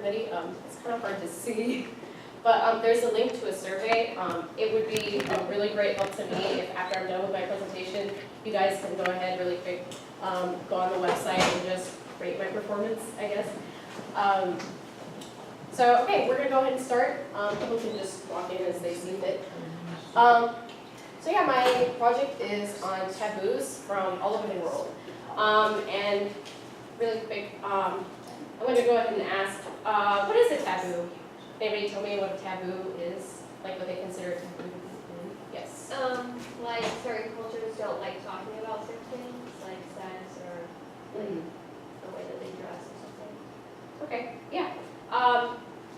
committee. It's kind of hard to see, but there's a link to a survey. It would be a really great help to me if after I'm done with my presentation, you guys can go ahead really quick, go on the website and just rate my performance, I guess. So, okay, we're gonna go ahead and start. People can just walk in as they see fit. So yeah, my project is on taboos from all over the world. And really quick, I'm going to go ahead and ask, what is a taboo? Anybody tell me what a taboo is? Like what they consider a taboo? Yes. Like certain cultures don't like talking about certain things, like sex or like the way that they dress or something. Okay, yeah.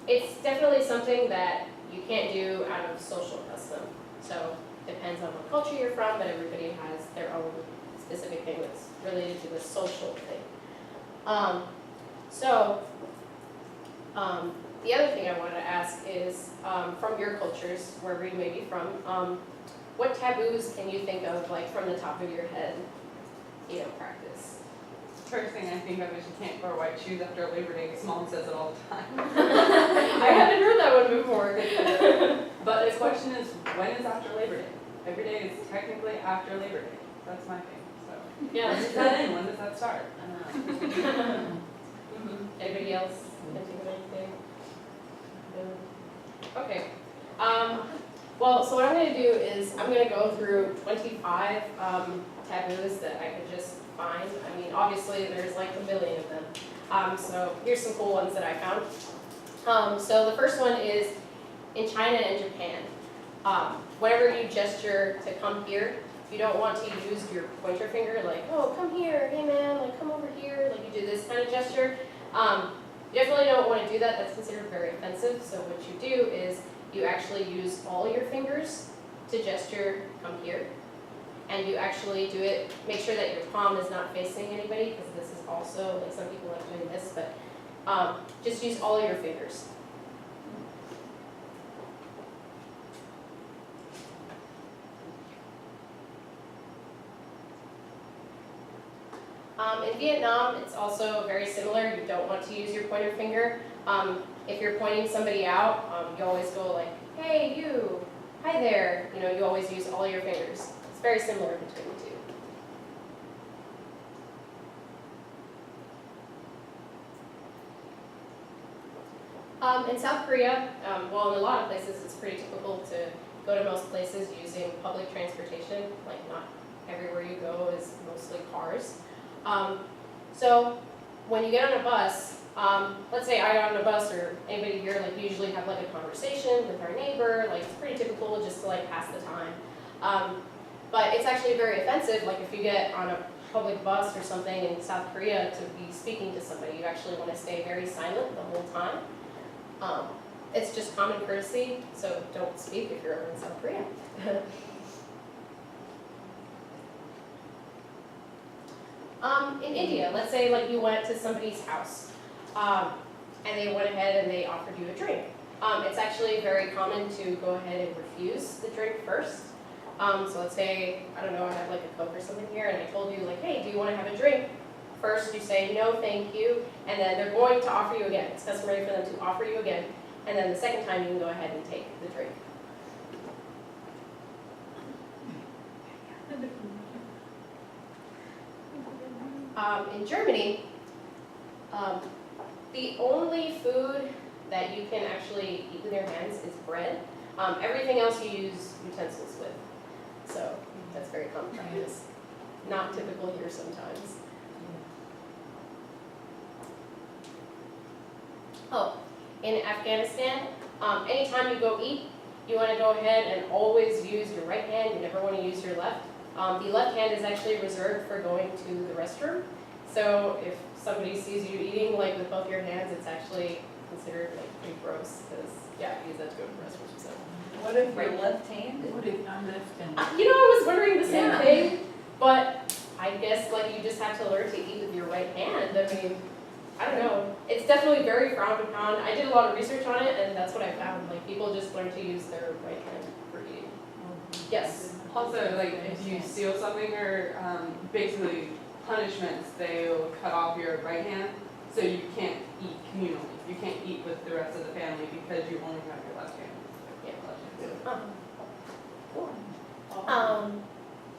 It's definitely something that you can't do out of social custom. So depends on what culture you're from, but everybody has their own specific thing that's related to the social thing. The other thing I wanted to ask is, from your cultures, wherever you may be from, what taboos can you think of, like from the top of your head, practice? First thing I think of is you can't wear white shoes after Labor Day, because Mom says it all the time. I haven't heard that one before. But the question is, when is after Labor Day? Every day is technically after Labor Day. That's my thing. So Yeah. when does that end? When does that start? I don't know. Anybody else can think of anything? No. Okay. Well, so what I'm going to do is I'm going to go through 25 taboos that I could just find. I mean, obviously there's like a million of them. So here's some cool ones that I found. So the first one is in China and Japan. Whenever you gesture to come here, you don't want to use your pointer finger like, oh, come here, hey man, like come over here, like you do this kind of gesture. You definitely don't want to do that. That's considered very offensive. So what you do is you actually use all your fingers to gesture, come here. And you actually do it, make sure that your palm is not facing anybody, because this is also, like some people like doing this, but just use all your fingers. In Vietnam, it's also very similar. You don't want to use your pointer finger. If you're pointing somebody out, you always go like, hey, you, hi there. You always use all your fingers. It's very similar between the two. In South Korea, well, in a lot of places, it's pretty typical to go to most places using public transportation. Like, not everywhere you go is mostly cars. So when you get on a bus, let's say I got on a bus or anybody here, like we usually have like a conversation with our neighbor, like it's pretty typical just to like pass the time. But it's actually very offensive, like if you get on a public bus or something in South Korea to be speaking to somebody, you actually want to stay very silent the whole time. It's just common courtesy, so don't speak if you're over in South Korea. In India, let's say like you went to somebody's house and they went ahead and they offered you a drink. It's actually very common to go ahead and refuse the drink first. So let's say, I don't know, I have like a Coke or something here and I told you like, hey, do you want to have a drink? First you say, no, thank you, and then they're going to offer you again. It's customary for them to offer you again, and then the second time you can go ahead and take the drink. In Germany, the only food that you can actually eat with your hands is bread. Everything else you use utensils with. So that's very common practice. Not typical here sometimes. Oh, in Afghanistan, anytime you go eat, you want to go ahead and always use your right hand. You never want to use your left. The left hand is actually reserved for going to the restroom. So if somebody sees you eating like with both your hands, it's actually considered like pretty gross because yeah, you use that to go to the restroom. So What if you're left-handed? What if I'm left-handed? I was wondering the same Yeah. thing, but I guess like you just have to learn to eat with your right hand. I mean, I don't know. It's definitely very frowned upon. I did a lot of research on it, and that's what I found. Like people just learn to use their right hand for eating. Yes. Also, like if you steal something or basically punishments, they'll cut off your right hand, so you can't eat communally. you can't eat with the rest of the family because you only have your left hand.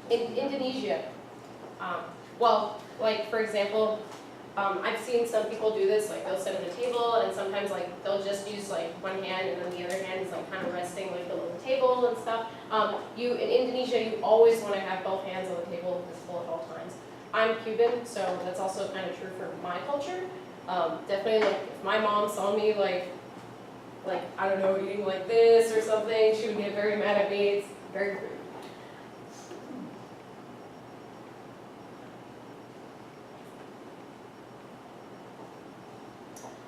In Indonesia, well, like for example, I've seen some people do this, like they'll sit at a table and sometimes like they'll just use like one hand and then the other hand is like kind of resting like below the table and stuff. In Indonesia, you always want to have both hands on the table visible at all times. I'm Cuban, so that's also kind of true for my culture. Definitely, like if my mom saw me like I don't know, eating like this or something, she would get very mad at me. It's very rude.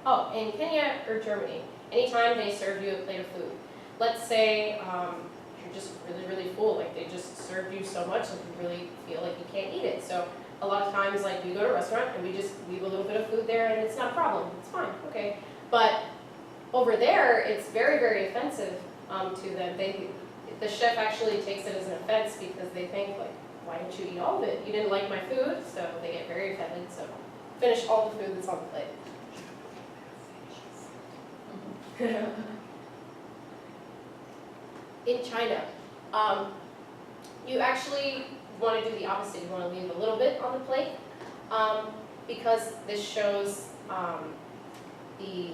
Oh, in Kenya or Germany, anytime they serve you a plate of food, let's say you're just really, really full, like they just served you so much that you really feel like you can't eat it. So a lot of times, like we go to a restaurant and we just leave a little bit of food there and it's not a problem, it's fine, okay. But over there, it's very, very offensive to them. The chef actually takes it as an offense because they think like, why didn't you eat all of it? You didn't like my food, so they get very offended. So finish all the food that's on the plate. In China, you actually want to do the opposite. You want to leave a little bit on the plate because this shows the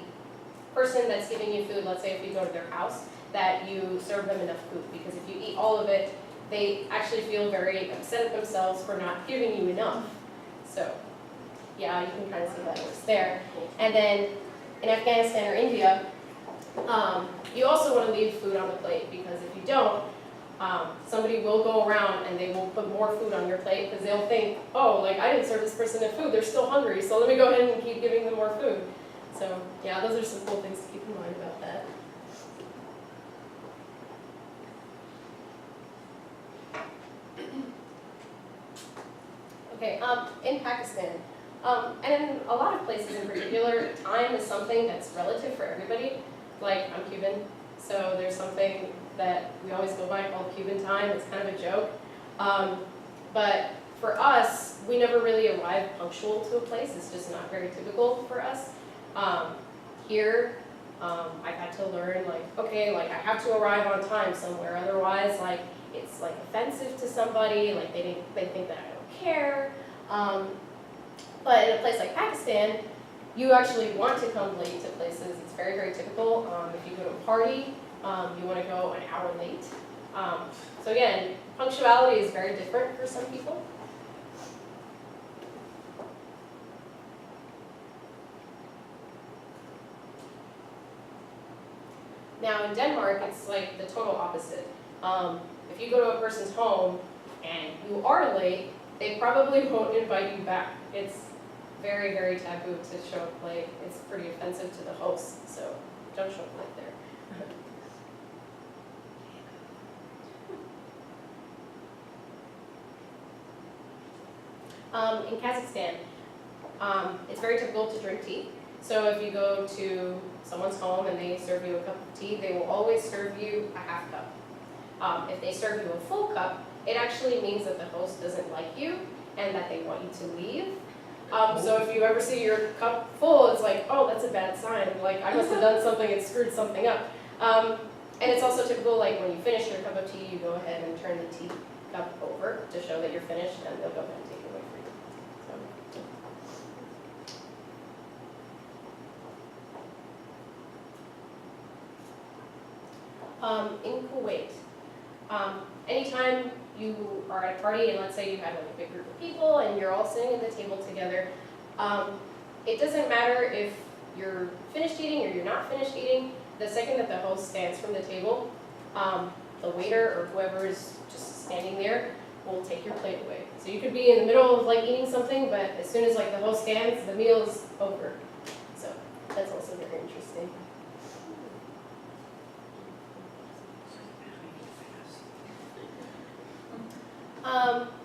person that's giving you food, let's say if you go to their house, that you serve them enough food. Because if you eat all of it, they actually feel very upset at themselves for not giving you enough. So yeah, you can kind of see that works there. And then in Afghanistan or India, you also want to leave food on the plate because if you don't, somebody will go around and they will put more food on your plate because they'll think, oh, like I didn't serve this person enough food, they're still hungry, so let me go ahead and keep giving them more food. So yeah, those are some cool things to keep in mind about that. Okay, in Pakistan, and in a lot of places in particular, time is something that's relative for everybody. Like, I'm Cuban, so there's something that we always go by called Cuban time. It's kind of a joke. But for us, we never really arrive punctual to a place. It's just not very typical for us. Here, I had to learn, like, okay, like, I have to arrive on time somewhere. Otherwise, like, it's, like, offensive to somebody. Like, they think that I don't care. But in a place like Pakistan, you actually want to come late to places. It's very, very typical. If you go to a party, you want to go an hour late. So again, punctuality is very different for some people. Now in Denmark, it's like the total opposite. If you go to a person's home and you are late, they probably won't invite you back. It's very, very taboo to show up late. It's pretty offensive to the host, so don't show up late there. In Kazakhstan, it's very typical to drink tea. So if you go to someone's home and they serve you a cup of tea, they will always serve you a half cup. If they serve you a full cup, it actually means that the host doesn't like you and that they want you to leave. So if you ever see your cup full, it's like, oh, that's a bad sign. Like, I must have done something and screwed something up. And it's also typical, like, when you finish your cup of tea, you go ahead and turn the tea cup over to show that you're finished, and they'll go ahead and take it away for you. In Kuwait, anytime you are at a party and let's say you have like a big group of people and you're all sitting at the table together, it doesn't matter if you're finished eating or you're not finished eating. The second that the host stands from the table, the waiter or whoever is just standing there will take your plate away. So you could be in the middle of like eating something, but as soon as like the host stands, the meal is over. So that's also very interesting.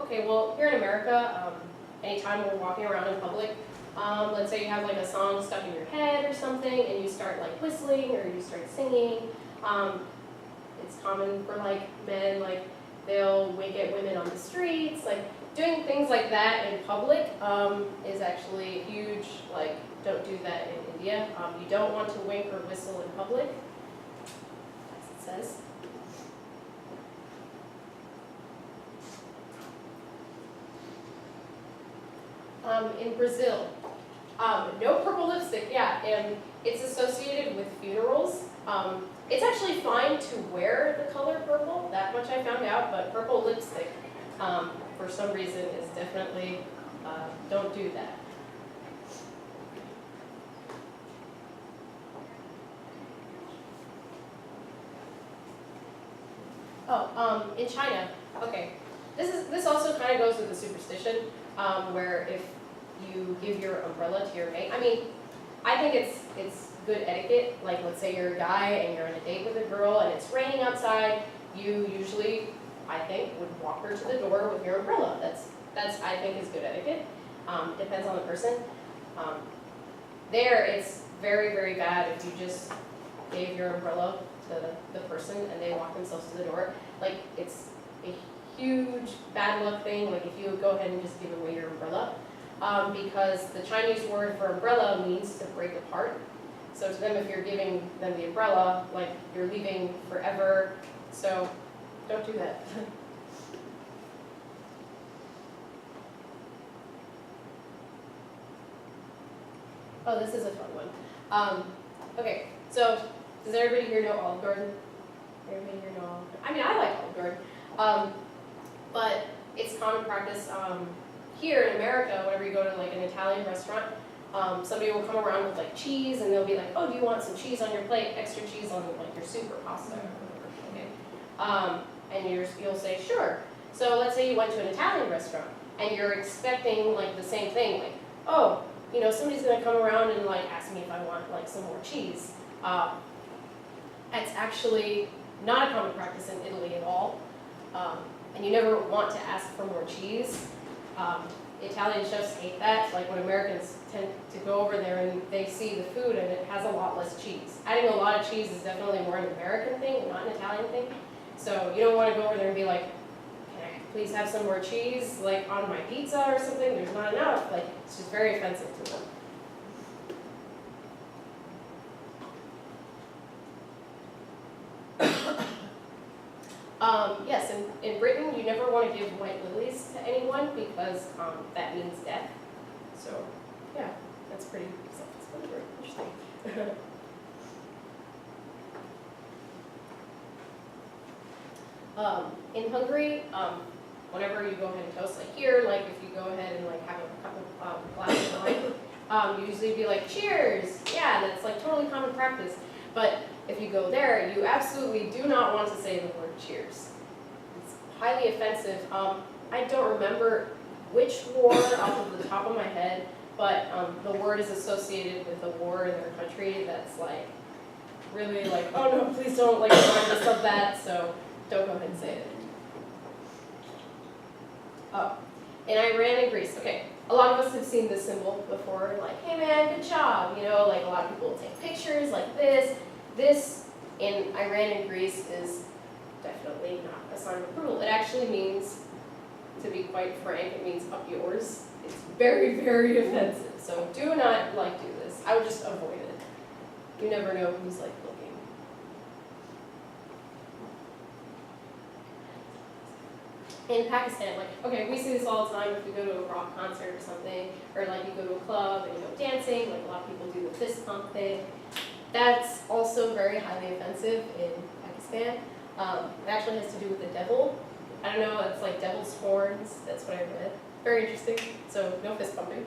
Okay, well, here in America, anytime we're walking around in public, let's say you have like a song stuck in your head or something, and you start like whistling or you start singing. It's common for like men, like they'll wink at women on the streets, like doing things like that in public is actually huge. Like, don't do that in idea. You don't want to wink or whistle in public, as it says. In Brazil, no purple lipstick, yeah, and it's associated with funerals. It's actually fine to wear the color purple, that much I found out, but purple lipstick, for some reason, is definitely, don't do that. In China, okay, this also kind of goes with the superstition, where if you give your umbrella to your mate, I mean, I think it's good etiquette. Like, let's say you're a guy and you're on a date with a girl and it's raining outside, you usually, I think, would walk her to the door with your umbrella. That's I think is good etiquette. Depends on the person. There, it's very, very bad if you just gave your umbrella to the person and they walk themselves to the door. Like, it's a huge bad luck thing. Like, if you go ahead and just give away your umbrella, because the Chinese word for umbrella means to break apart. So to them, if you're giving them the umbrella, like, you're leaving forever. So don't do that. Oh, this is a fun one. Okay, so does everybody here know Olive Garden? Everybody here know Olive Garden? I mean, I like Olive Garden. But it's common practice here in America, whenever you go to like an Italian restaurant, somebody will come around with like cheese and they'll be like, oh, do you want some cheese on your plate? Extra cheese on like your soup or pasta or whatever, okay? And you'll say, sure. So let's say you went to an Italian restaurant and you're expecting like the same thing, like, oh, you know, somebody's gonna come around and like ask me if I want like some more cheese. It's actually not a common practice in Italy at all. And you never want to ask for more cheese. Italian chefs hate that. Like when Americans tend to go over there and they see the food and it has a lot less cheese. Adding a lot of cheese is definitely more an American thing, not an Italian thing. So you don't want to go over there and be like, can I please have some more cheese, like on my pizza or something? There's not enough. Like, it's just very offensive to them. Yes, in Britain, you never want to give white lilies to anyone because that means death. So, yeah, that's pretty self-explanatory. Interesting. In Hungary, whenever you go ahead and toast, like here, like if you go ahead and like have a couple glasses of wine, you usually be like, cheers! Yeah, that's like totally common practice. But if you go there, you absolutely do not want to say the word cheers. It's highly offensive. I don't remember which war off of the top of my head, but the word is associated with a war in their country that's like, really like, oh no, please don't like remind us of that, so don't go ahead and say it. Oh, in Iran and Greece, okay. A lot of us have seen this symbol before, like, hey man, good job, you know, like a lot of people will take pictures like this. This, in Iran and Greece, is definitely not a sign of approval. It actually means, to be quite frank, it means up yours. It's very, very offensive, so do not, like, do this. I would just avoid it. You never know who's, like, looking. In Pakistan, like, okay, we see this all the time if we go to a rock concert or something, or like you go to a club and you go dancing, like a lot of people do the fist pump thing. That's also very highly offensive in Pakistan. It actually has to do with the devil. I don't know, it's like devil's horns, that's what I read. Very interesting, so no fist pumping.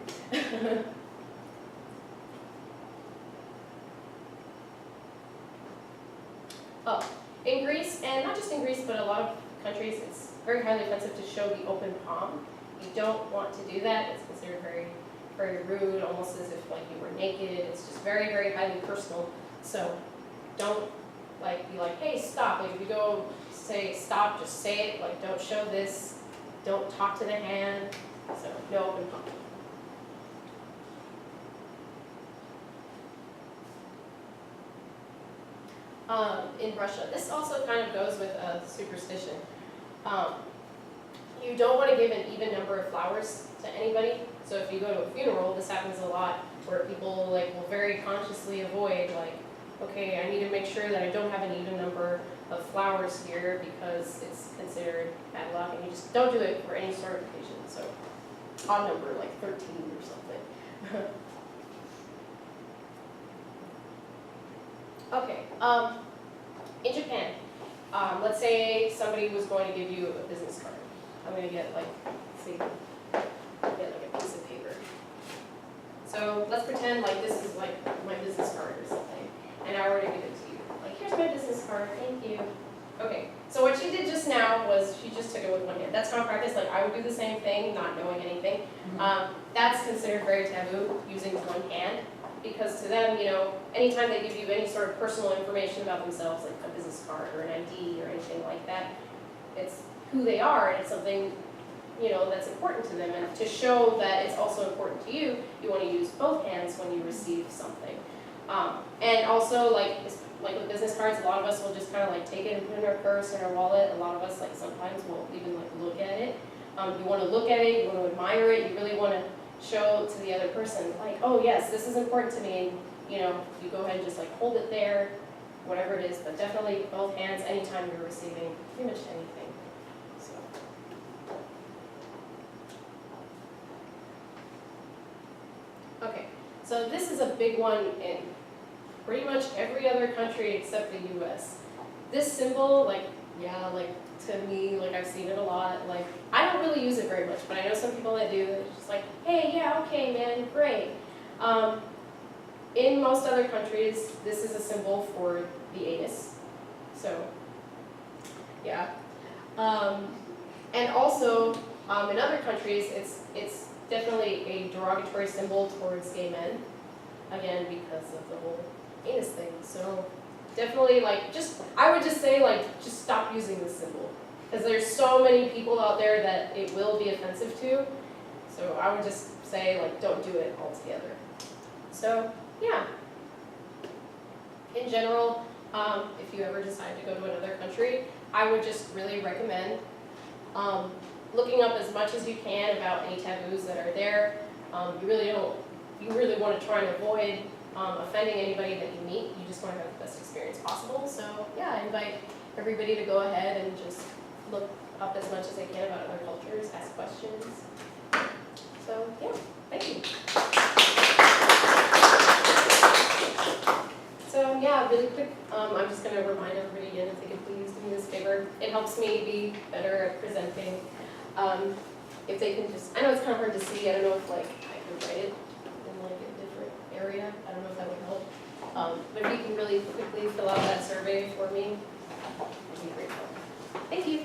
Oh, in Greece, and not just in Greece, but a lot of countries, it's very highly offensive to show the open palm. You don't want to do that. It's considered very, very rude, almost as if like you were naked. It's just very, very highly personal. So don't like be like, hey, stop. Like if you go say stop, just say it. Like don't show this. Don't talk to the hand. So no open palm. In Russia, this also kind of goes with superstition. You don't want to give an even number of flowers to anybody. So if you go to a funeral, this happens a lot. where people like will very consciously avoid like, okay, I need to make sure that I don't have an even number of flowers here because it's considered bad luck, and you just don't do it for any sort of occasion. So odd number like 13 or something. Okay, in Japan, let's say somebody was going to give you a business card. I'm gonna get like, let's see, get like a piece of paper. So let's pretend like this is like my business card or something, and I were to give it to you. Like, here's my business card, thank you. Okay, so what she did just now was she just took it with one hand. That's common practice, like I would do the same thing, not knowing anything. That's considered very taboo, using one hand, because to them, you know, anytime they give you any sort of personal information about themselves, like a business card or an ID or anything like that, it's who they are, and it's something, you know, that's important to them. And to show that it's also important to you, you want to use both hands when you receive something. And also, like with business cards, a lot of us will just kind of like take it and put it in our purse or our wallet. A lot of us, like sometimes, will even like look at it. You want to look at it, you want to admire it, you really want to show to the other person, like, oh yes, this is important to me, and you know, you go ahead and just like hold it there, whatever it is, but definitely both hands anytime you're receiving pretty much anything. So. Okay, so this is a big one in pretty much every other country except the US. This symbol, like, yeah, like to me, like I've seen it a lot, like I don't really use it very much, but I know some people that do. It's just like, hey, yeah, okay, man, great. In most other countries, this is a symbol for the anus. So, yeah. And also, in other countries, it's definitely a derogatory symbol towards gay men. Again, because of the whole anus thing. So, definitely, like, I would just say, like, just stop using this symbol. Because there's so many people out there that it will be offensive to. So I would just say, like, don't do it altogether. So, yeah. In general, if you ever decide to go to another country, I would just really recommend looking up as much as you can about any taboos that are there. You really want to try and avoid offending anybody that you meet. You just want to have the best experience possible. So yeah, I invite everybody to go ahead and just look up as much as they can about other cultures, ask questions. So yeah, thank you. So yeah, really quick, I'm just going to remind everybody again if they could please do me this favor. It helps me be better at presenting. If they can just, I know it's kind of hard to see, I don't know if like I can write it in like a different area, I don't know if that would help. But if you can really quickly fill out that survey for me, I'd be grateful. Thank you.